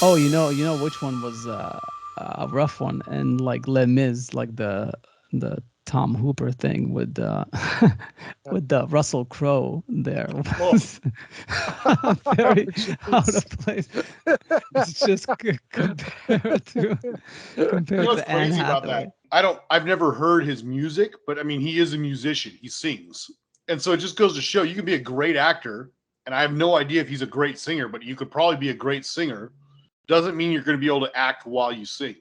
Oh, you know which one was a rough one, and like Les Mis, like the Tom Hooper thing with Yeah. with Russell Crowe there Oh, was Oh, very out jeez. of place. It's just you know compared what's to Anne crazy about that? Hathaway. I've never heard his music, but I mean, he is a musician. He sings, and so it just goes to show you can be a great actor. And I have no idea if he's a great singer, but you could probably be a great singer. Doesn't mean you're going to be able to act while you sing.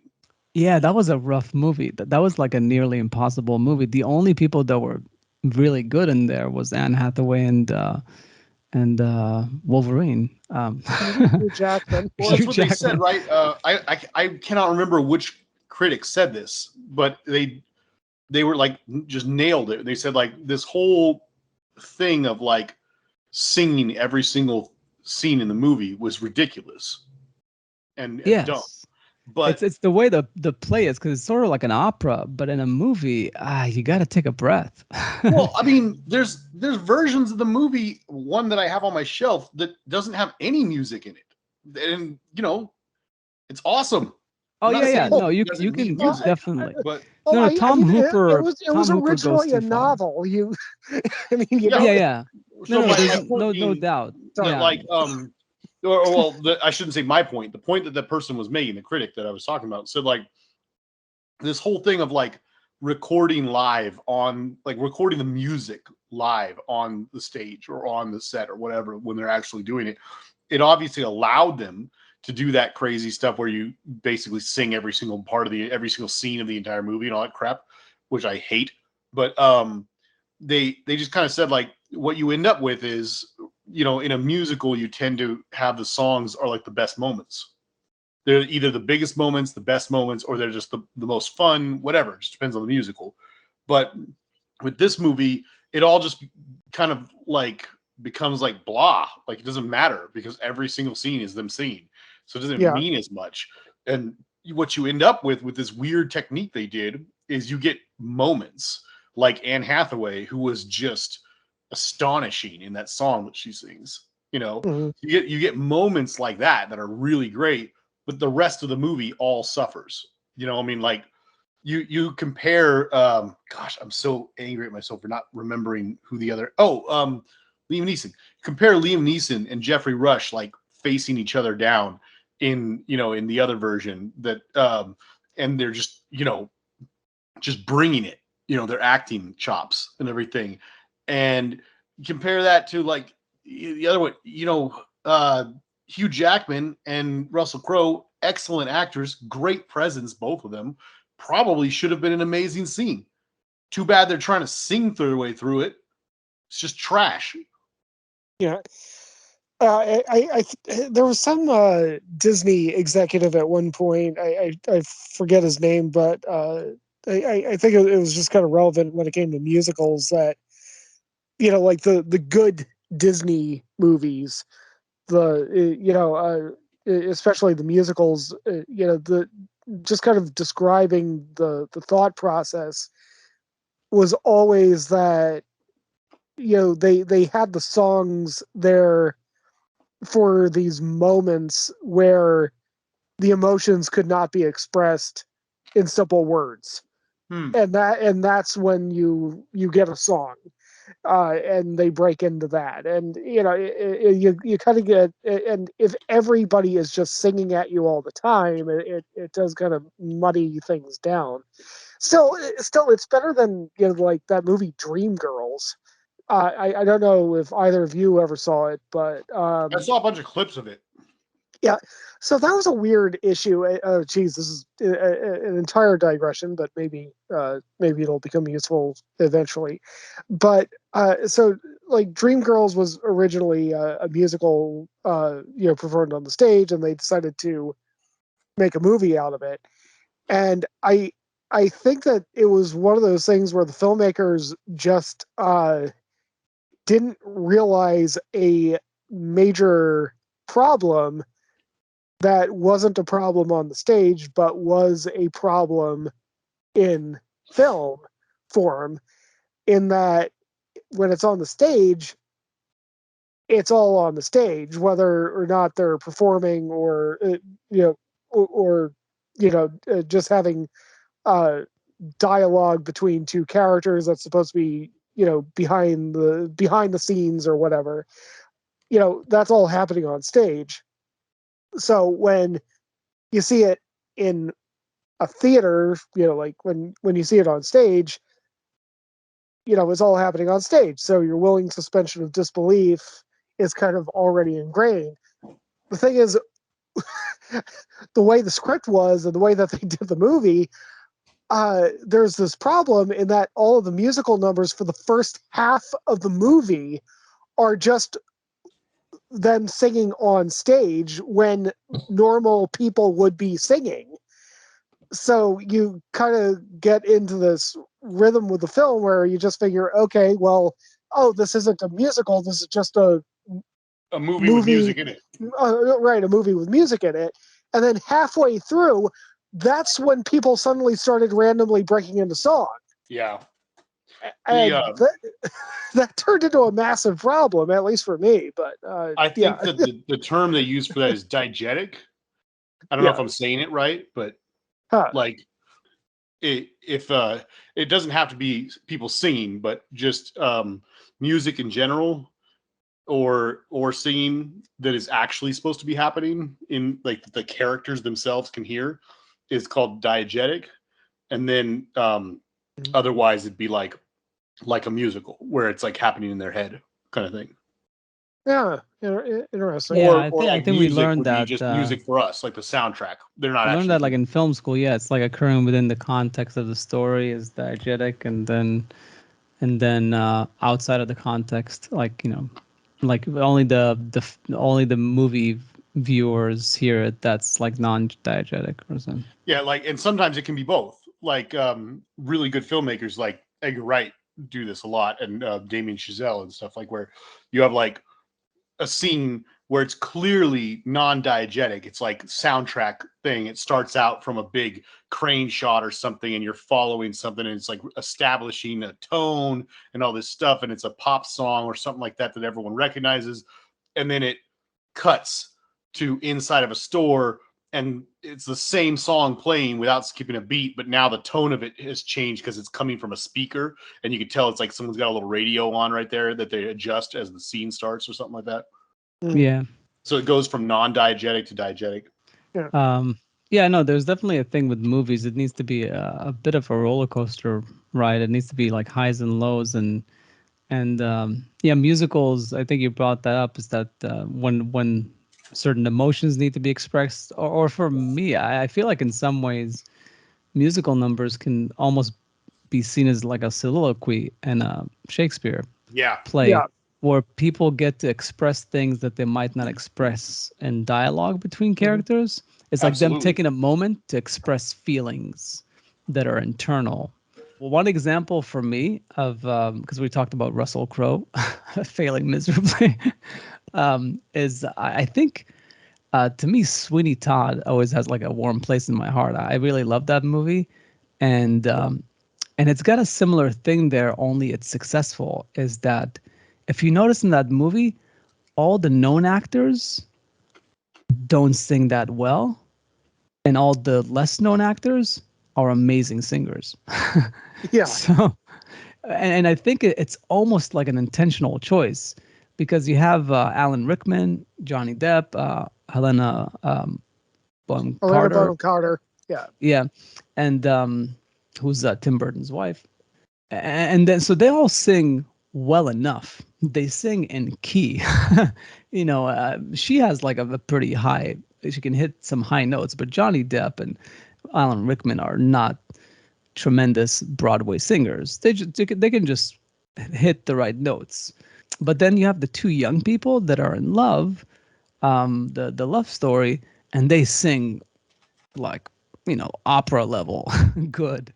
Yeah, that was a rough movie. That was like a nearly impossible movie. The only people that were really good in there was Anne Hathaway and Wolverine. Hugh Jackman. Well, Hugh that's what they said, Jackman. right? I cannot remember which critic said this, but they were like just nailed it. They said like this whole thing of like singing every single scene in the movie was ridiculous and dumb. Yes. But It's the way the play is because it's sort of like an opera, but in a movie, you got to take a breath. well, I mean, there's versions of the movie, one that I have on my shelf that doesn't have any music in it, and it's awesome. Oh I'm yeah, not yeah. saying Oh, No, it you doesn't need can well, music. definitely. But No, no. I Tom mean, Hooper. it was Tom Hooper goes originally a too far. novel. You, I mean, you yeah, Yeah, don't. yeah. No, so no. my There's point no being doubt. that Sorry. Yeah, like or well, I shouldn't say my point. The point that person was making, the critic that I was talking about, said like this whole thing of like recording live on like recording the music live on the stage or on the set or whatever when they're actually doing it. It obviously allowed them to do that crazy stuff where you basically sing every single part of the every single scene of the entire movie and all that crap, which I hate. But they just kind of said like what you end up with is in a musical you tend to have the songs are like the best moments. They're either the biggest moments, the best moments, or they're just the most fun, whatever. It just depends on the musical. But with this movie, it all just kind of like becomes like blah. Like it doesn't matter because every single scene is them singing. So it doesn't Yeah, mean as much. And what you end up with this weird technique they did is you get moments like Anne Hathaway, who was just astonishing in that song that she sings. mhm. You get moments like that are really great, but the rest of the movie all suffers. I mean, like you compare. Gosh, I'm so angry at myself for not remembering who the other. Liam Neeson. Compare Liam Neeson and Jeffrey Rush like facing each other down in the other version and they're just bringing it. Their acting chops and everything, and compare that to like the other one. Hugh Jackman and Russell Crowe, excellent actors, great presence, both of them. Probably should have been an amazing scene. Too bad they're trying to sing their way through it. It's just trash. Yeah. There was some Disney executive at one point. I forget his name, but I think it was just kind of relevant when it came to musicals that like the good Disney movies, the especially the musicals, the just kind of describing the thought process was always that they had the songs there for these moments where the emotions could not be expressed in simple words, Hmm. and that's when you get a song, and they break into that, and you kind of get, and if everybody is just singing at you all the time, it does kind of muddy things down. Still, it's better than like that movie Dreamgirls. I don't know if either of you ever saw it, but I saw a bunch of clips of it. yeah. So that was a weird issue. Oh, geez, this is an entire digression, but maybe it'll become useful eventually. But so like Dreamgirls was originally a musical, performed on the stage, and they decided to make a movie out of it. And I think that it was one of those things where the filmmakers just didn't realize a major problem that wasn't a problem on the stage, but was a problem in film form, in that when it's on the stage, it's all on the stage, whether or not they're performing or just having dialogue between two characters that's supposed to be behind the scenes or whatever. That's all happening on stage. So when you see it in a theater, like when you see it on stage, it's all happening on stage. So your willing suspension of disbelief is kind of already ingrained. The thing is, the way the script was and the way that they did the movie, there's this problem in that all of the musical numbers for the first half of the movie are just them singing on stage when normal people would be singing. So you kind of get into this rhythm with the film where you just figure, okay, well, this isn't a musical. This is just a movie with music in it. Right, a movie with music in it. And then halfway through, that's when people suddenly started randomly breaking into song. Yeah. And that turned into a massive problem, at least for me. But I think that the term they use for that is diegetic. I don't know if I'm saying it right, but like if it doesn't have to be people singing, but just music in general or singing that is actually supposed to be happening in like the characters themselves can hear is called diegetic. And then otherwise it'd be like a musical where it's like happening in their head kind of thing. Yeah, interesting. Yeah, Or I like think we music learned would that be just music for us, like the soundtrack. They're not we actually learned that like in film school. Yeah, it's like occurring within the context of the story is diegetic, and then outside of the context, like like only the movie viewers hear it. That's like non-diegetic or something. Yeah, like, and sometimes it can be both. Like really good filmmakers like Edgar Wright do this a lot, and Damien Chazelle and stuff, like where you have like a scene where it's clearly non-diegetic. It's like soundtrack thing. It starts out from a big crane shot or something, and you're following something, and it's like establishing a tone and all this stuff, and it's a pop song or something like that that everyone recognizes, and then it cuts to inside of a store, and it's the same song playing without skipping a beat, but now the tone of it has changed because it's coming from a speaker, and you can tell it's like someone's got a little radio on right there that they adjust as the scene starts or something like that. Yeah. So it goes from non-diegetic to diegetic. Yeah, no, there's definitely a thing with movies. It needs to be a bit of a roller coaster ride. It needs to be like highs and lows, and yeah, musicals. I think you brought that up. Is that when certain emotions need to be expressed, or for me, I feel like in some ways, musical numbers can almost be seen as like a soliloquy and a Shakespeare play. Yeah. Where people get to express things that they might not express in dialogue between characters. It's like them taking a moment to express feelings that are internal. Well, one example for me of, because we talked about Russell Crowe failing miserably, is I think to me, Sweeney Todd always has like a warm place in my heart. I really love that movie. And it's got a similar thing there, only it's successful, is that if you notice in that movie, all the known actors don't sing that well, and all the less known actors are amazing singers. Yeah. So, and I think it's almost like an intentional choice because you have Alan Rickman, Johnny Depp, Helena Bonham Carter. Yeah. Yeah, and who's Tim Burton's wife. And then so they all sing well enough. They sing in key. She has like a pretty high, she can hit some high notes, but Johnny Depp and Alan Rickman are not tremendous Broadway singers. They can just hit the right notes. But then you have the two young people that are in love, the love story, and they sing like, opera level good.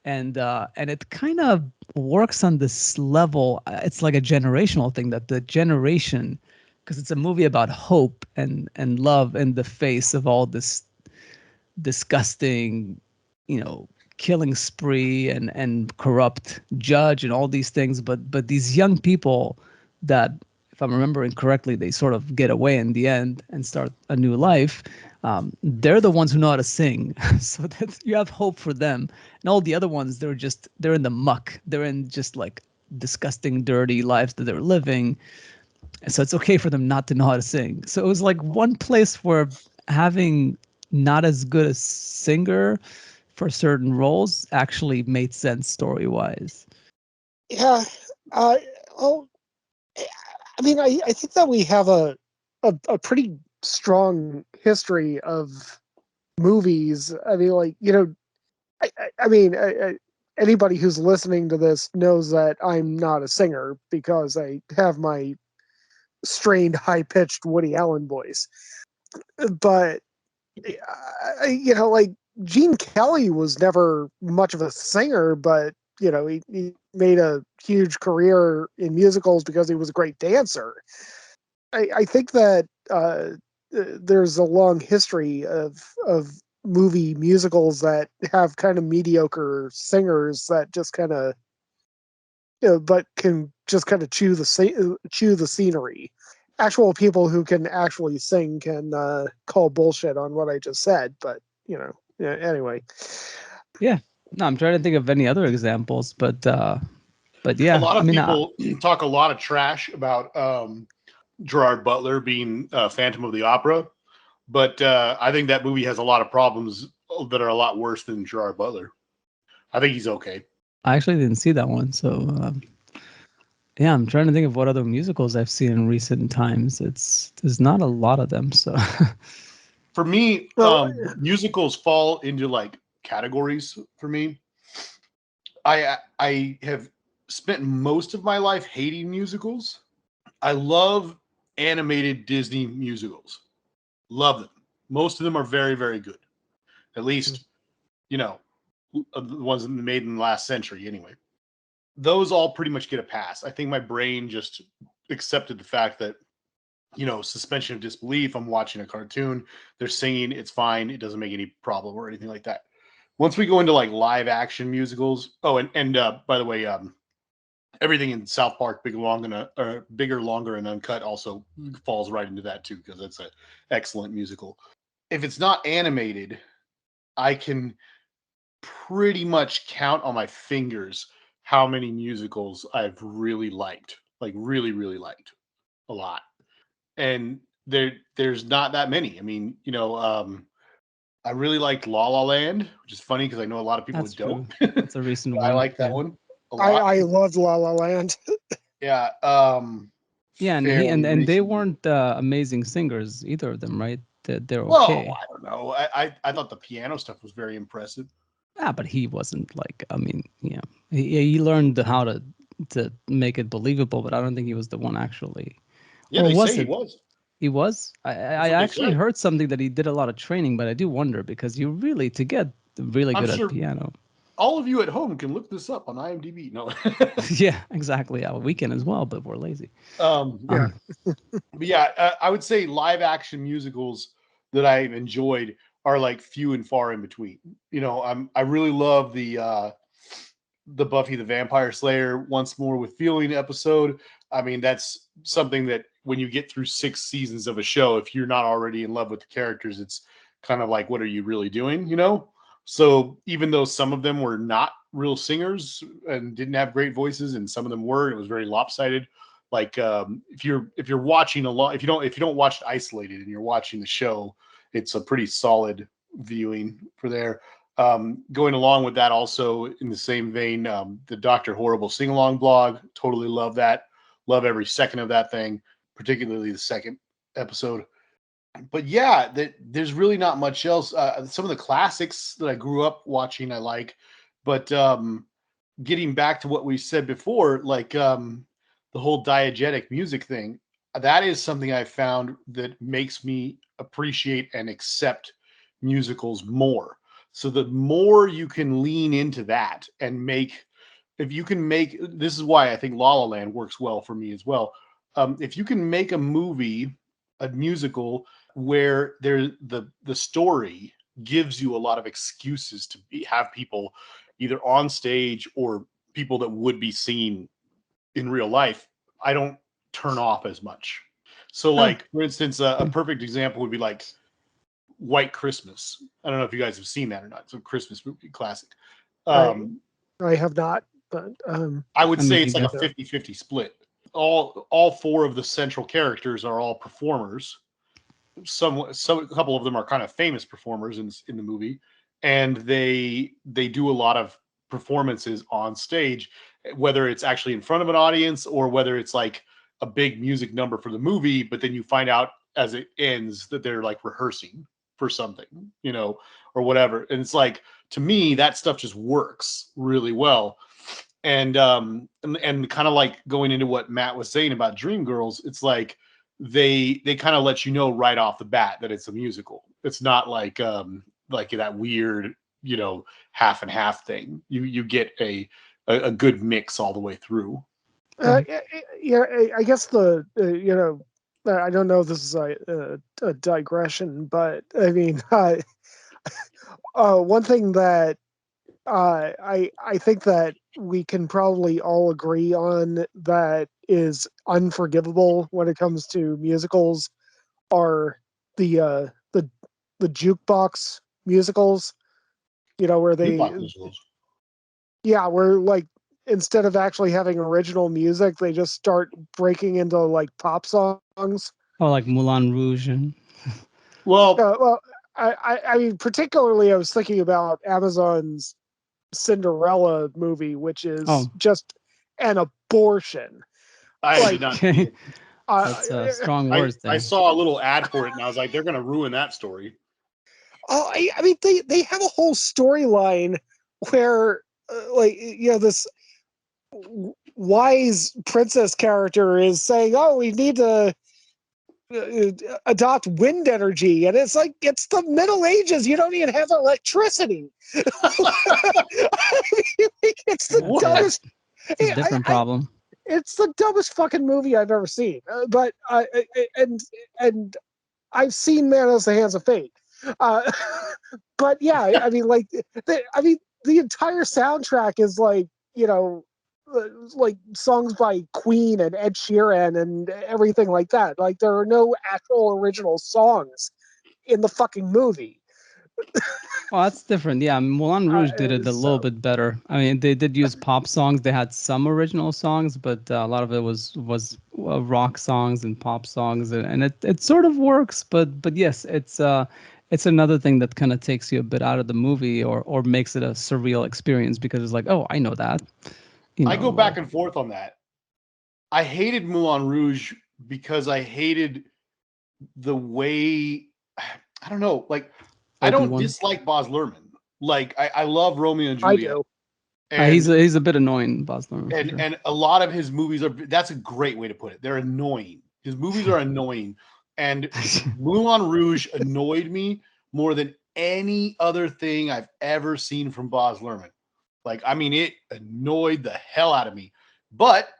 And it kind of works on this level. It's like a generational thing that the generation, because it's a movie about hope and love in the face of all this disgusting, killing spree and corrupt judge and all these things. But these young people that if I'm remembering correctly, they sort of get away in the end and start a new life. They're the ones who know how to sing, so that you have hope for them. And all the other ones, they're in the muck. They're in just like disgusting, dirty lives that they're living. So it's okay for them not to know how to sing. So it was like one place where having not as good a singer for certain roles actually made sense story wise. Yeah. Well, I mean, I think that we have a pretty strong history of movies. I mean, like, I mean, anybody who's listening to this knows that I'm not a singer because I have my strained, high-pitched Woody Allen voice. But like Gene Kelly was never much of a singer, but he made a huge career in musicals because he was a great dancer. I think that there's a long history of movie musicals that have kind of mediocre singers that just kind of but can just kind of chew the scenery. Actual people who can actually sing can call bullshit on what I just said, but yeah, anyway. Yeah, no, I'm trying to think of any other examples, but yeah, A lot I of mean, people talk a lot of trash about Gerard Butler being Phantom of the Opera, but I think that movie has a lot of problems that are a lot worse than Gerard Butler. I think he's okay. I actually didn't see that one, so yeah, I'm trying to think of what other musicals I've seen in recent times. There's not a lot of them, so. For me, Well, musicals fall into like categories for me. I have spent most of my life hating musicals. I love animated Disney musicals. Love them. Most of them are very, very good. At least, the ones made in the last century anyway. Those all pretty much get a pass. I think my brain just accepted the fact that, suspension of disbelief. I'm watching a cartoon. They're singing. It's fine. It doesn't make any problem or anything like that. Once we go into like live action musicals. Oh, and by the way, everything in South Park, Bigger, Longer, and Uncut also falls right into that too, because it's an excellent musical. If it's not animated, I can pretty much count on my fingers how many musicals I've really liked, like really, really liked a lot. And there's not that many. I mean, I really liked La La Land, which is funny because I know a lot of people That's who don't. true. That's a recent I one. like that Yeah. one a lot. I loved La La Land. Yeah. Yeah, and Fairly and they recently. weren't amazing singers, either of them, right? They're Well, okay. I don't know. I thought the piano stuff was very impressive. Ah, but he wasn't like. I mean, yeah, he learned how to make it believable, but I don't think he was the one actually. Yeah, Or they was say he it? was. He was. That's I what they actually said. heard something that he did a lot of training, but I do wonder because you really to get really I'm good at sure piano. all of you at home can look this up on IMDb. No. Yeah, exactly. Yeah, we can as well, but we're lazy. Yeah. Um, but yeah, I would say live action musicals that I've enjoyed are like few and far in between. I really love the Buffy the Vampire Slayer Once More with Feeling episode. I mean, that's something that when you get through 6 seasons of a show, if you're not already in love with the characters, it's kind of like, what are you really doing? So even though some of them were not real singers and didn't have great voices, and some of them were, it was very lopsided. Like if you're watching a lot, if you don't watch it isolated and you're watching the show, it's a pretty solid viewing for there. Going along with that, also in the same vein, the Dr. Horrible sing along blog. Totally love that. Love every second of that thing, particularly the second episode. But yeah, there's really not much else. Some of the classics that I grew up watching, I like. But getting back to what we said before, like the whole diegetic music thing, that is something I found that makes me appreciate and accept musicals more. So the more you can lean into that and if you can make, this is why I think La La Land works well for me as well. If you can make a musical where the story gives you a lot of excuses to have people either on stage or people that would be seen in real life. I don't turn off as much. So, like, for instance, a perfect example would be like White Christmas. I don't know if you guys have seen that or not. It's a Christmas movie, classic. I have not, but I would say it's like a either. 50-50 split. All four of the central characters are all performers. A couple of them are kind of famous performers in the movie, and they do a lot of performances on stage, whether it's actually in front of an audience or whether it's like a big music number for the movie, but then you find out as it ends that they're like rehearsing for something, or whatever. And it's like, to me, that stuff just works really well. And kind of like going into what Matt was saying about Dreamgirls, it's like they kind of let you know right off the bat that it's a musical. It's not like that weird, half and half thing. You get a good mix all the way through. Yeah, I guess I don't know if this is a digression, but I mean, one thing that I think that we can probably all agree on that is unforgivable when it comes to musicals are the jukebox musicals. Where Jukebox musicals. yeah, where like instead of actually having original music, they just start breaking into like pop songs. Oh, like Moulin Rouge and Well, I mean, particularly, I was thinking about Amazon's Cinderella movie, which is just an abortion. I did not see it. That's strong words there. I saw a little ad for it, and I was like, they're going to ruin that story. I mean, they have a whole storyline where, this wise princess character is saying, "Oh, we need to adopt wind energy," and it's like, it's the Middle Ages. You don't even have electricity. It's the dumbest. It's a different problem. It's the dumbest fucking movie I've ever seen. But and I've seen Man of the Hands of Fate. But yeah, I mean, like, the entire soundtrack is like, like songs by Queen and Ed Sheeran and everything like that. Like, there are no actual original songs in the fucking movie. Well, that's different. Yeah, Moulin Rouge did it a little bit better. I mean, they did use pop songs. They had some original songs, but a lot of it was rock songs and pop songs, and it sort of works. But yes, it's another thing that kind of takes you a bit out of the movie or makes it a surreal experience because it's like, oh, I know that. I go back and forth on that. I hated Moulin Rouge because I hated the way, I don't know, like, I don't dislike Baz Luhrmann. Like, I love Romeo and Juliet. I do. And, he's a bit annoying, Baz Luhrmann. And a lot of his movies that's a great way to put it. They're annoying. His movies are annoying. And Moulin Rouge annoyed me more than any other thing I've ever seen from Baz Luhrmann. Like, I mean, it annoyed the hell out of me. But,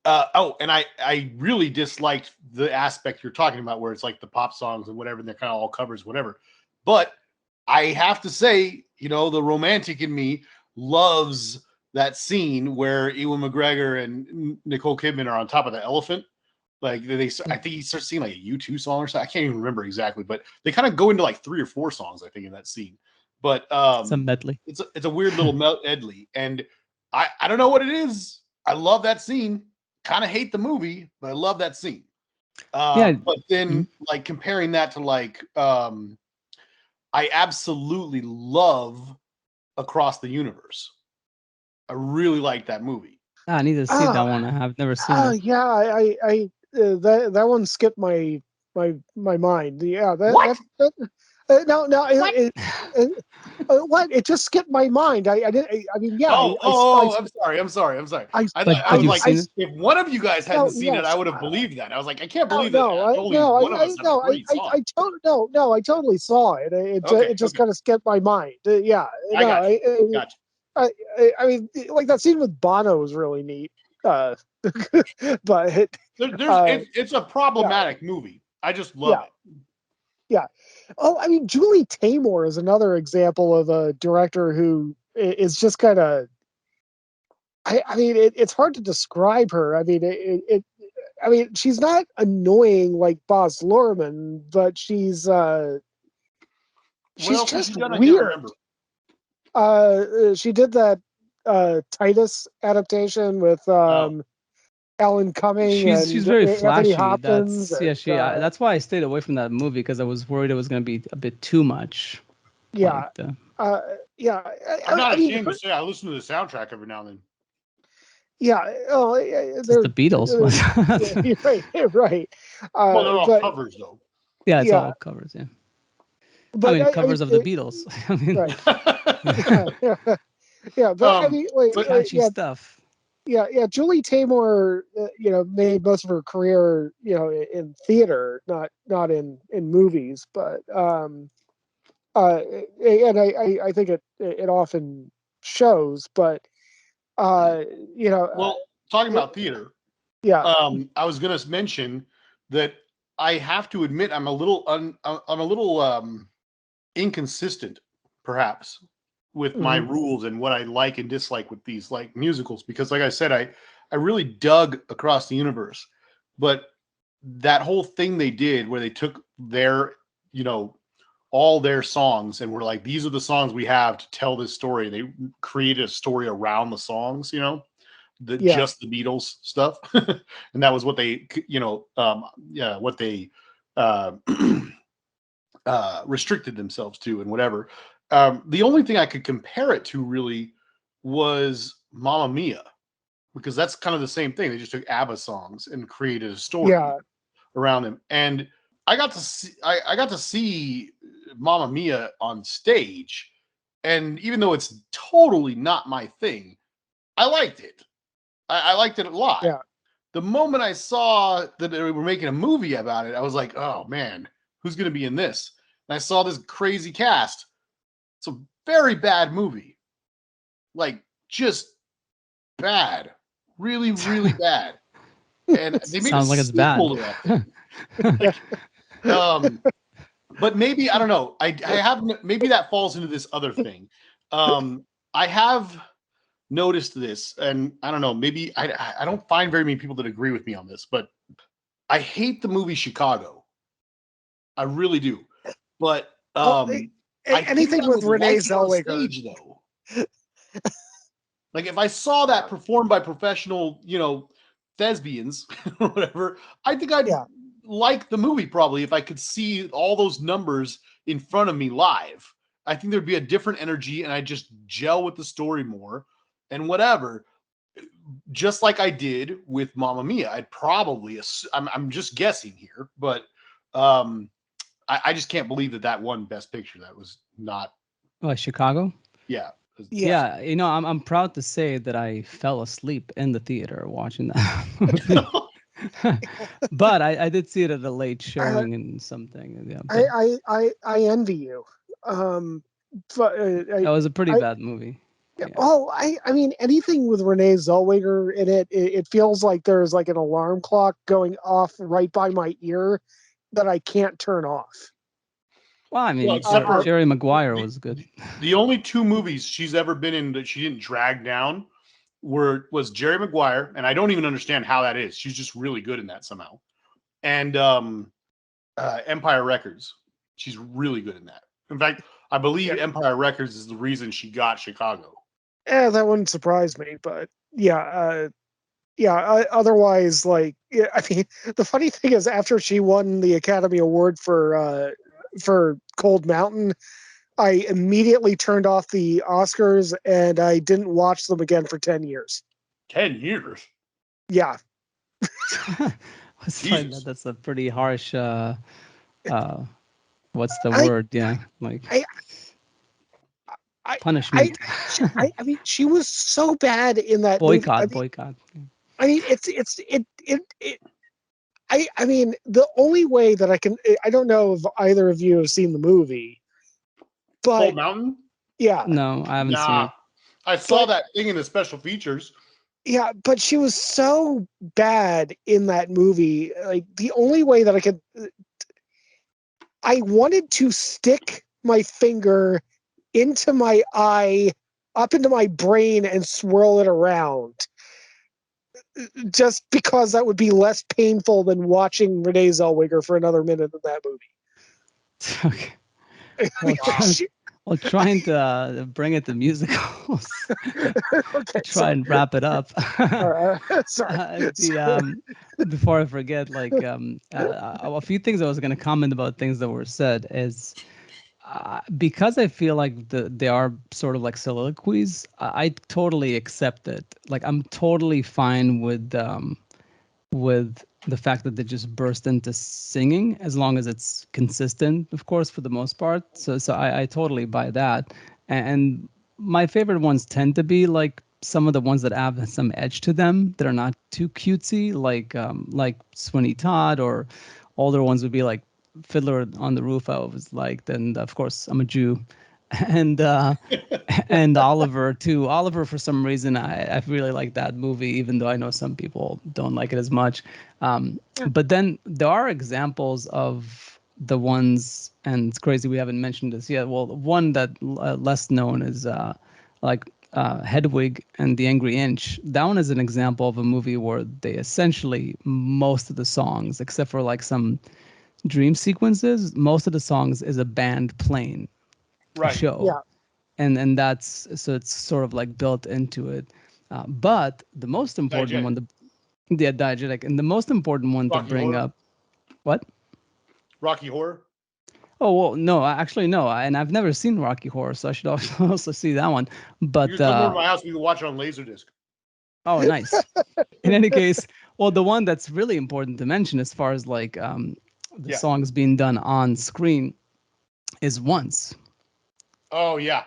and I really disliked the aspect you're talking about where it's like the pop songs and whatever, and they're kind of all covers, whatever. But I have to say, the romantic in me loves that scene where Ewan McGregor and Nicole Kidman are on top of the elephant. Like, I think he starts singing like a U2 song or something. I can't even remember exactly, but they kind of go into like 3 or 4 songs, I think, in that scene. But it's a medley. It's a weird little medley, and I don't know what it is. I love that scene. Kind of hate the movie, but I love that scene. But then like comparing that to like I absolutely love Across the Universe. I really like that movie. I need to see that one. I've never seen it. Yeah, I that one skipped my mind. Yeah, What? What? It just skipped my mind. I mean, yeah. I'm sorry. I was like, if one of you guys hadn't seen it, I would have believed that. I was like, I can't believe that. I totally saw it. It just kind of skipped my mind. Yeah. Gotcha. I mean, like, that scene with Bono was really neat. But it's a problematic movie. I just love it. Yeah. Oh, I mean, Julie Taymor is another example of a director who is just kind of. I mean, it's hard to describe her. I mean, I mean, she's not annoying like Baz Luhrmann, but she's What else has just she done? I can't weird. remember. She did that Titus adaptation with Alan Cumming She's and very Anthony flashy. Hopkins. That's that's why I stayed away from that movie, because I was worried it was going to be a bit too much. Yeah. Like the, Yeah. I'm not I mean, ashamed to say I listen to the soundtrack every now and then. yeah. Oh, it's they're the Beatles. yeah, you're right. You're right. Well, they're all But covers though. Yeah, it's yeah, all covers. Yeah, I but mean I covers mean, of the Beatles. I mean, right. Yeah. Yeah. But I mean, but catchy yeah. stuff. Yeah. Julie Taymor, made most of her career, in theater, not in movies. But and I think it often shows. But well, talking it, about theater, yeah, I was going to mention that I have to admit I'm a little inconsistent, perhaps, with my mhm, rules and what I like and dislike with these like musicals, because, like I said, I really dug Across the Universe, but that whole thing they did where they took their all their songs and were like, these are the songs we have to tell this story. They created a story around the songs, yeah, just the Beatles stuff, and that was what they, what they uh, restricted themselves to and whatever. The only thing I could compare it to really was Mamma Mia, because that's kind of the same thing. They just took ABBA songs and created a story yeah, around them, and I got to see Mamma Mia on stage, and even though it's totally not my thing, I liked it. I liked it a lot. yeah. The moment I saw that they were making a movie about it, I was like, oh man, who's going to be in this? And I saw this crazy cast. It's a very bad movie. Like, just bad. Really, really bad. And they made a Sounds like it's bad. sequel to that thing. Like, but maybe, I don't know. I have, maybe that falls into this other thing. I have noticed this, and I don't know, maybe I don't find very many people that agree with me on this, but I hate the movie Chicago. I really do. But Oh, I think anything I with would Renee like it on Zellweger. stage though. Like if I saw that performed by professional, thespians or whatever, I think I'd Yeah, like the movie probably if I could see all those numbers in front of me live. I think there'd be a different energy and I just gel with the story more and whatever. Just like I did with Mamma Mia, I'd probably, I'm just guessing here, but I just can't believe that won Best Picture. That was not, Chicago. yeah. yeah. Yeah, I'm proud to say that I fell asleep in the theater watching that movie. But I did see it at a late Uh, showing and something. Yeah, but I envy you. But that was a pretty I, bad movie. Yeah. oh, I mean, anything with Renee Zellweger in it feels like there's like an alarm clock going off right by my ear that I can't turn off. Well, I mean, Well, except for Jerry Maguire was good. the only two movies she's ever been in that she didn't drag down was Jerry Maguire, and I don't even understand how that is. She's just really good in that somehow. And Empire Records, she's really good in that. In fact, I believe Yeah, Empire Records is the reason she got Chicago. that wouldn't surprise me. But yeah, otherwise, like, yeah, I mean, the funny thing is, after she won the Academy Award for Cold Mountain, I immediately turned off the Oscars and I didn't watch them again for 10 years. 10 years. Yeah. Jesus. That's a pretty harsh. What's the I, word? Yeah, like I, I, punishment. I mean, she was so bad in that movie. Boycott. I mean, I mean, the only way that I don't know if either of you have seen the movie, but Cold Mountain? yeah, No, I haven't seen Nah. it. I saw But- that thing in the special features. yeah, but she was so bad in that movie. Like, the only way that I wanted to stick my finger into my eye, up into my brain, and swirl it around. just because that would be less painful than watching Renee Zellweger for another minute in that movie. Okay. Well, trying to bring it to musicals. Okay, Try and wrap it up. sorry. Before I forget, like a few things I was going to comment about things that were said is because I feel like they are sort of like soliloquies. I totally accept it. Like I'm totally fine with the fact that they just burst into singing as long as it's consistent, of course, for the most part. So I totally buy that. And my favorite ones tend to be like some of the ones that have some edge to them that are not too cutesy, like Sweeney Todd, or older ones would be like Fiddler on the Roof. I was like, then of course I'm a Jew. And and Oliver too. Oliver, for some reason, I really like that movie, even though I know some people don't like it as much. But then there are examples of the ones, and it's crazy we haven't mentioned this yet. Well, one that less known is Hedwig and the Angry Inch. That one is an example of a movie where they essentially, most of the songs, except for like some dream sequences, most of the songs is a band playing show. Yeah. And that's, so it's sort of like built into it. But the most important one, diegetic, and the most important one Rocky to bring Horror? up, what? Rocky Horror? Oh, well, no, actually, no. And I've never seen Rocky Horror, so I should also see that one. But You can come over to my house. We can watch it on Laserdisc. oh, nice. In any case, well, the one that's really important to mention as far as like the songs being done on screen is Once. Oh, yeah.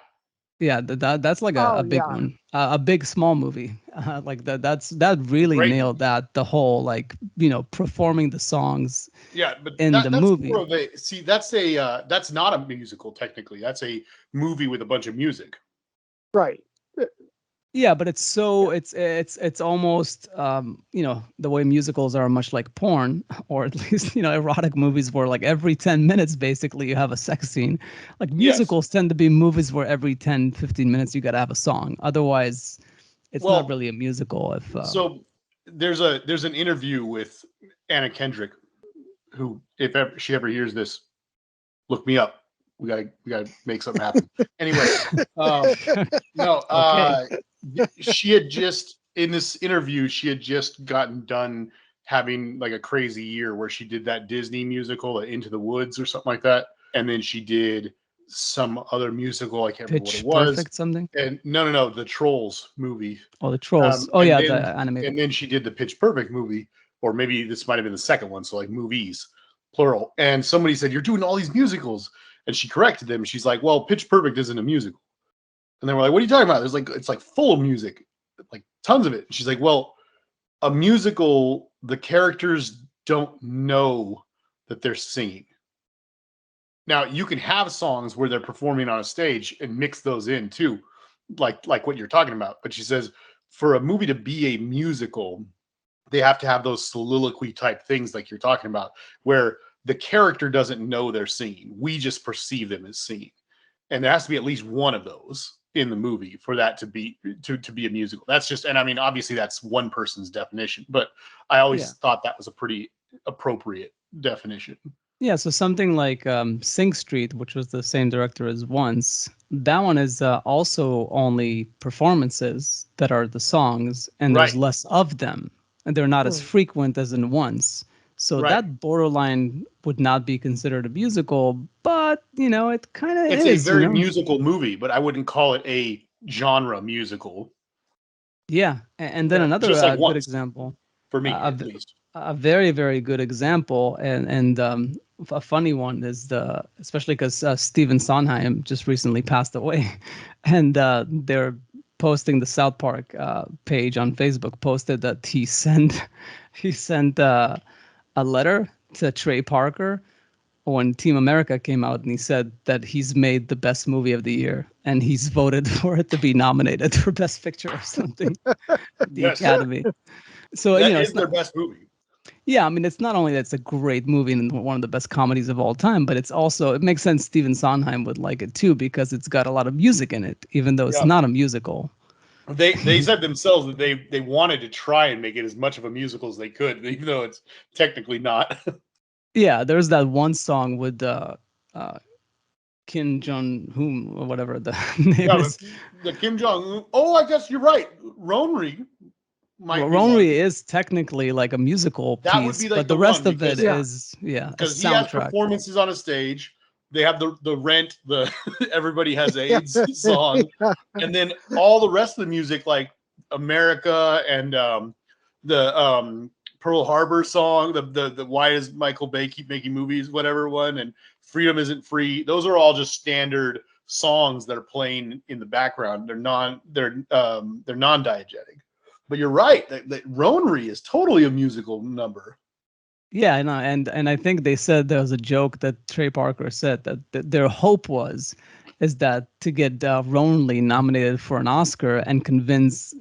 Yeah, that's like a big one, a big small movie, like that really Great nailed that, the whole like performing the songs. Yeah, but in the that's movie. More of a, see, that's not a musical technically. That's a movie with a bunch of music. Right. Yeah, but it's so it's almost the way musicals are much like porn, or at least erotic movies where like every 10 minutes basically you have a sex scene. Like musicals tend to be movies where every 10-15 minutes you got to have a song. Otherwise it's not really a musical. If so there's an interview with Anna Kendrick, who, if ever she ever hears this, look me up. We gotta make something happen. Anyway, she had just, in this interview, she had just gotten done having like a crazy year where she did that Disney musical, Into the Woods or something like that, and then she did some other musical. I can't remember what it was. Perfect something. And no, the Trolls movie. Oh, the Trolls. The animated. And then she did the Pitch Perfect movie, or maybe this might have been the second one. So like movies, plural. And somebody said, "You're doing all these musicals." And she corrected them. She's like, "Well, Pitch Perfect isn't a musical." And they were like, "What are you talking about? It's like full of music, like tons of it." And she's like, "Well, a musical, the characters don't know that they're singing. Now, you can have songs where they're performing on a stage and mix those in too, like what you're talking about." But she says, for a movie to be a musical, they have to have those soliloquy type things like you're talking about, where the character doesn't know they're singing. We just perceive them as singing. And there has to be at least one of those in the movie for that to be a musical. That's just, and I mean, obviously that's one person's definition, but I always thought that was a pretty appropriate definition. Yeah, so something like Sing Street, which was the same director as Once, that one is also only performances that are the songs, and there's less of them, and they're not as frequent as in Once. So that borderline would not be considered a musical, but it kind of is. It's a very musical movie, but I wouldn't call it a genre musical. Yeah, and then another good example for me, at least. A very, very good example, and a funny one is especially because Stephen Sondheim just recently passed away, and they're posting the South Park page on Facebook posted that he sent a letter to Trey Parker when Team America came out, and he said that he's made the best movie of the year, and he's voted for it to be nominated for Best Picture or something. The Academy. So that is their best movie. Yeah, I mean, it's not only that it's a great movie and one of the best comedies of all time, but it makes sense Stephen Sondheim would like it too, because it's got a lot of music in it, even though it's not a musical. They said themselves that they wanted to try and make it as much of a musical as they could, even though it's technically not. Yeah, there's that one song with Kim Jong Un or whatever the name Yeah, is. the Kim Jong. Oh, I guess you're right. Ronri might be one. Ronri is technically like a musical That would piece, be like but the the rest one of it because Yeah. is a he has soundtrack. performances on a stage. They have the Rent, the Everybody Has Yeah. AIDS song, Yeah. and then all the rest of the music, like America and the Pearl Harbor song, the Why Does Michael Bay Keep Making Movies, whatever one, and Freedom Isn't Free. Those are all just standard songs that are playing in the background. They're non-diegetic. But you're right. That Ronry is totally a musical number. Yeah, and I think they said there was a joke that Trey Parker said that their hope is that to get Ronly nominated for an Oscar and convince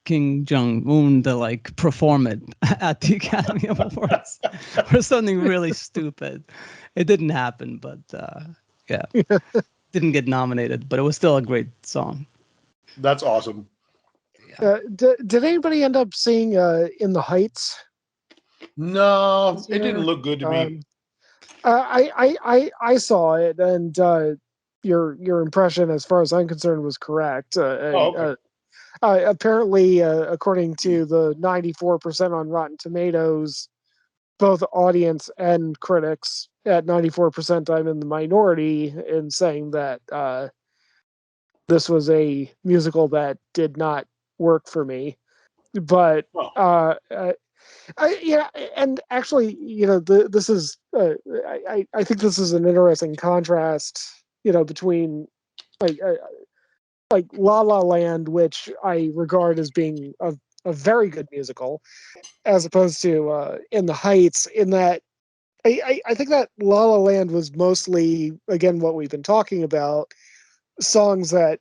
Kim Jong Un to like perform it at the Academy Awards or something really stupid. It didn't happen, but yeah, didn't get nominated, but it was still a great song. That's awesome. Did anybody end up seeing In the Heights? No, it didn't look good to me. I saw it, and your impression, as far as I'm concerned, was correct. Okay. Apparently, according to the 94% on Rotten Tomatoes, both audience and critics at 94%, I'm in the minority in saying that this was a musical that did not work for me. But yeah, and actually, this is I think this is an interesting contrast, between like like La La Land, which I regard as being a very good musical, as opposed to In the Heights, in that I think that La La Land was mostly, again, what we've been talking about, songs that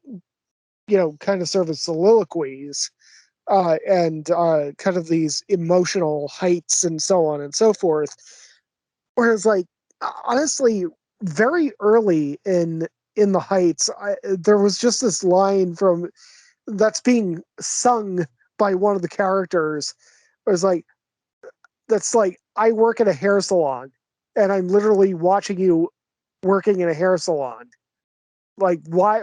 kind of serve as soliloquies, and kind of these emotional heights and so on and so forth. Whereas, like, honestly, very early in the Heights, there was just this line from that's being sung by one of the characters. It was like, that's like, I work at a hair salon, and I'm literally watching you working in a hair salon. Like, why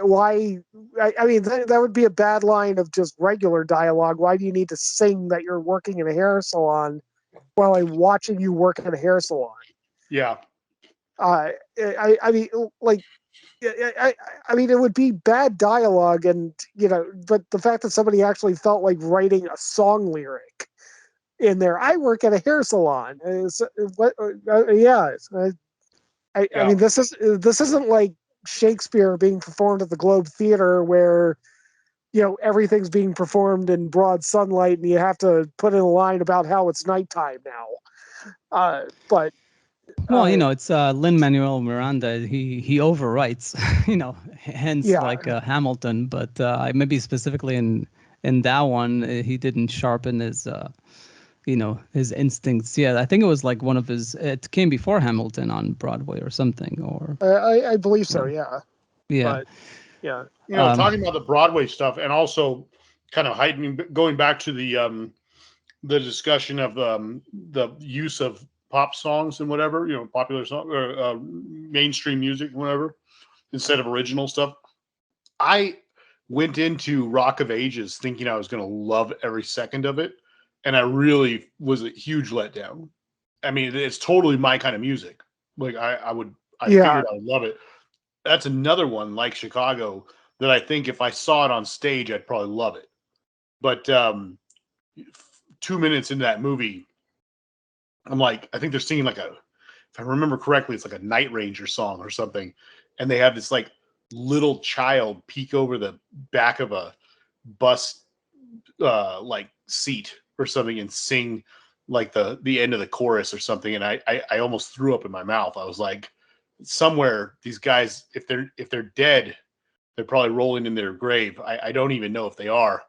I mean, that would be a bad line of just regular dialogue. Why do you need to sing that you're working in a hair salon while I'm watching you work in a hair salon? Yeah. I mean, like, I mean, it would be bad dialogue, and but the fact that somebody actually felt like writing a song lyric in there. I work at a hair salon. Yeah. I mean, this isn't like Shakespeare being performed at the Globe Theater, where everything's being performed in broad sunlight, and you have to put in a line about how it's nighttime now. But Well, it's Lin-Manuel Miranda. He overwrites, hence yeah, like Hamilton. But maybe specifically in that one, he didn't sharpen his his instincts. Yeah, I think it was like one of his. It came before Hamilton on Broadway or something. Or I believe so. Yeah. yeah, But yeah. Talking about the Broadway stuff, and also kind of heightening, going back to the discussion of the use of pop songs and whatever, popular song or mainstream music, whatever, instead of original stuff. I went into Rock of Ages thinking I was going to love every second of it, and I really was a huge letdown. I mean, it's totally my kind of music. Like I figured I would love it. That's another one like Chicago that I think if I saw it on stage, I'd probably love it. But 2 minutes into that movie, I'm like, I think they're singing like if I remember correctly, it's like a Night Ranger song or something. And they have this like little child peek over the back of a bus like seat or something and sing like the end of the chorus or something. And I almost threw up in my mouth. I was like, somewhere these guys, if they're dead, they're probably rolling in their grave. I don't even know if they are.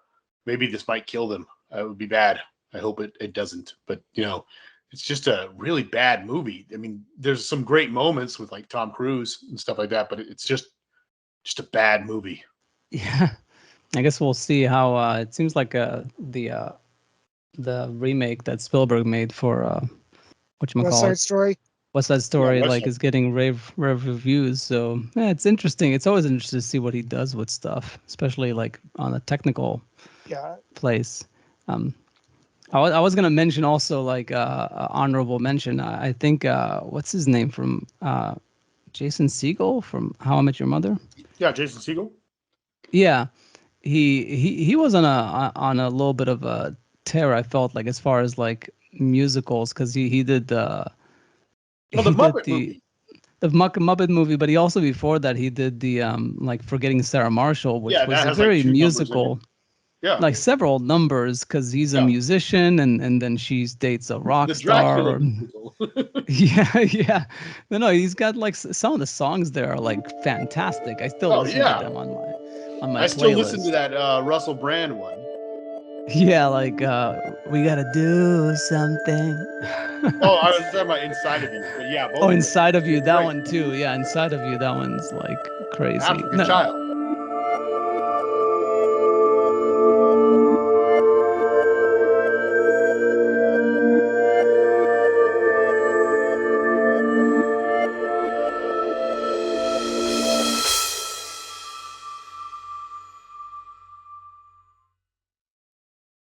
Maybe this might kill them. It would be bad. I hope it doesn't. But it's just a really bad movie. I mean, there's some great moments with like Tom Cruise and stuff like that, but it's just a bad movie. yeah. I guess we'll see how it seems like the remake that Spielberg made for West Side whatchamacallit, Story. What's That Yeah, Story, West like Side. is getting rave reviews. So yeah, it's interesting. It's always interesting to see what he does with stuff, especially like on a technical Yeah. place. Um, I was gonna mention also like honorable mention. I think what's his name from Jason Segel from How I Met Your Mother. Yeah, Jason Segel. Yeah, he was on a little bit of a tear. I felt like as far as like musicals because he did Oh, the he did Muppet movie. the Muppet movie, but he also before that he did the like Forgetting Sarah Marshall, which Yeah, was that a has like very 2 numbers in it. musical, Yeah, like several numbers because he's a yeah. musician and then she dates a rock The Dracula star. musical. Yeah, yeah. No, he's got like some of the songs there are like fantastic. I still Oh listen to yeah, them on my I still listen to playlist. that Russell Brand one. Yeah, like we gotta do something. Oh, I was talking about Inside of You, but yeah, Oh, both of them. Inside of You, that Great. one too. Yeah, Inside of You, that one's like crazy. African No, Child.